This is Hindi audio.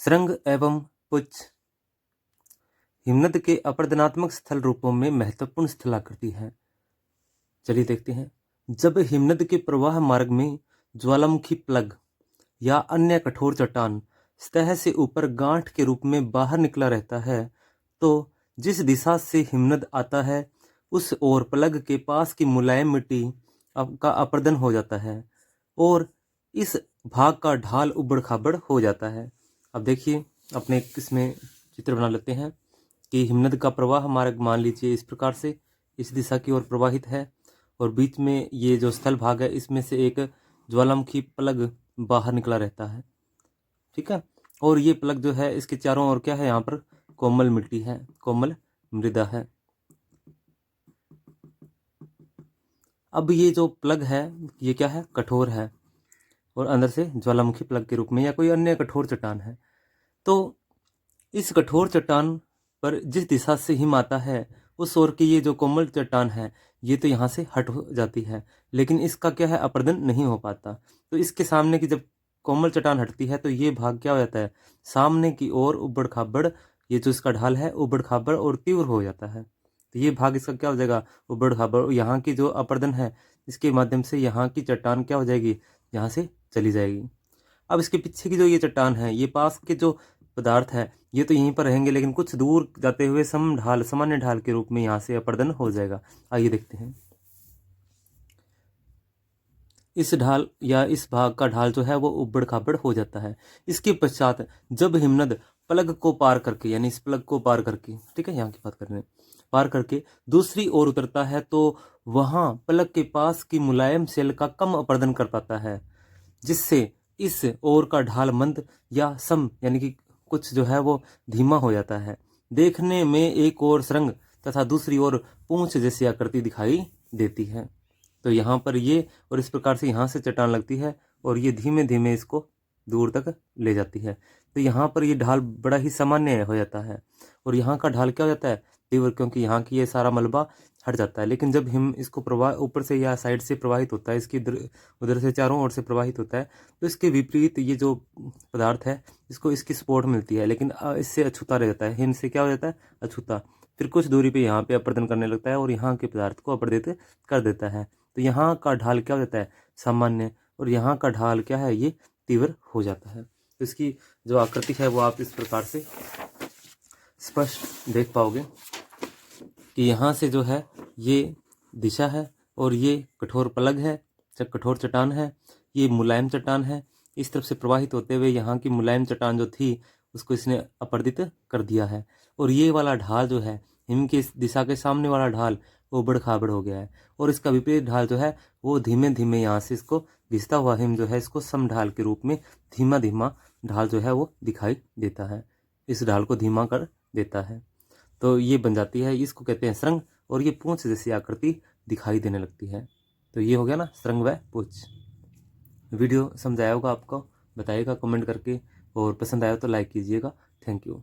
श्रृंग एवं पुच्छ हिमनद के अपरदनात्मक स्थल रूपों में महत्वपूर्ण स्थलाकृति है। चलिए देखते हैं। जब हिमनद के प्रवाह मार्ग में ज्वालामुखी प्लग या अन्य कठोर चट्टान सतह से ऊपर गांठ के रूप में बाहर निकला रहता है, तो जिस दिशा से हिमनद आता है उस ओर प्लग के पास की मुलायम मिट्टी का अपरदन हो जाता है और इस भाग का ढाल उबड़ खाबड़ हो जाता है। अब देखिए, अपने इसमें चित्र बना लेते हैं कि हिमनद का प्रवाह मार्ग मान लीजिए इस प्रकार से इस दिशा की ओर प्रवाहित है और बीच में ये जो स्थल भाग है इसमें से एक ज्वालामुखी प्लग बाहर निकला रहता है। ठीक है, और ये प्लग जो है इसके चारों ओर क्या है, यहाँ पर कोमल मिट्टी है, कोमल मृदा है। अब ये जो प्लग है ये क्या है, कठोर है और अंदर से ज्वालामुखी प्लग के रूप में या कोई अन्य कठोर चट्टान है। तो इस कठोर चट्टान पर जिस दिशा से हिम आता है उस ओर की ये जो कोमल चट्टान है ये तो यहाँ से हट हो जाती है, लेकिन इसका क्या है, अपरदन नहीं हो पाता। तो इसके सामने की जब कोमल चट्टान हटती है तो ये भाग क्या हो जाता है, सामने की ओर उबड़ खाबड़, ये जो इसका ढाल है उबड़ खाबड़ और तीव्र हो जाता है। तो ये भाग इसका क्या हो जाएगा, उबड़ खाबड़। यहाँ की जो अपरदन है इसके माध्यम से यहाँ की चट्टान क्या हो जाएगी, यहाँ से चली जाएगी। अब इसके पीछे की जो ये चट्टान है, ये पास के जो पदार्थ है ये तो यहीं पर रहेंगे, लेकिन कुछ दूर जाते हुए सामान्य ढाल के रूप में यहाँ से अपरदन हो जाएगा। आइए देखते हैं। इस ढाल या इस भाग का ढाल जो है वो उबड़ खाबड़ हो जाता है। इसके पश्चात जब हिमनद प्लग को पार करके, यानी इस प्लग को पार करके, ठीक है, यहाँ की बात कर रहे हैं, पार करके दूसरी ओर उतरता है तो वहां प्लग के पास की मुलायम सेल का कम अपरदन कर पाता है, जिससे इस ओर का ढाल मंद या सम, यानी कि कुछ जो है वो धीमा हो जाता है। देखने में एक ओर श्रृंग तथा दूसरी ओर पूंछ जैसी आकृति दिखाई देती है। तो यहाँ पर ये और इस प्रकार से यहाँ से चट्टान लगती है और ये धीमे धीमे इसको दूर तक ले जाती है। तो यहाँ पर ये ढाल बड़ा ही सामान्य हो जाता है और यहाँ का ढाल क्या हो जाता है, तीव्र, क्योंकि यहाँ की ये सारा मलबा हट जाता है। लेकिन जब हिम इसको प्रवाह ऊपर से या साइड से प्रवाहित होता है, इसकी उधर से चारों ओर से प्रवाहित होता है, तो इसके विपरीत ये जो पदार्थ है इसको इसकी सपोर्ट मिलती है, लेकिन इससे अछूता रह जाता है। हिम से क्या हो जाता है, अछूता। फिर कुछ दूरी पे यहाँ पे अपरदन करने लगता है और यहाँ के पदार्थ को अपरदित कर देता है। तो यहाँ का ढाल क्या हो जाता है, सामान्य, और यहाँ का ढाल क्या है, ये तीव्र हो जाता है। तो इसकी जो आकृति है वो आप इस प्रकार से स्पष्ट देख पाओगे कि यहाँ से जो है ये दिशा है और ये कठोर प्लग है, कठोर चट्टान है, ये मुलायम चट्टान है। इस तरफ से प्रवाहित होते हुए यहाँ की मुलायम चट्टान जो थी उसको इसने अपरदित कर दिया है और ये वाला ढाल जो है, हिम की इस दिशा के सामने वाला ढाल वो उबड़ खाबड़ हो गया है और इसका विपरीत ढाल जो है वो धीमे धीमे यहाँ से इसको घिसता हुआ हिम जो है इसको सम ढाल के रूप में धीमा धीमा ढाल जो है वो दिखाई देता है, इस ढाल को धीमा कर देता है। तो ये बन जाती है, इसको कहते हैं श्रृंग, और ये पूंछ जैसी आकृति दिखाई देने लगती है। तो ये हो गया ना श्रृंग व पूंछ। वीडियो समझ आया होगा आपको, बताइएगा कमेंट करके, और पसंद आया तो लाइक कीजिएगा। Thank you.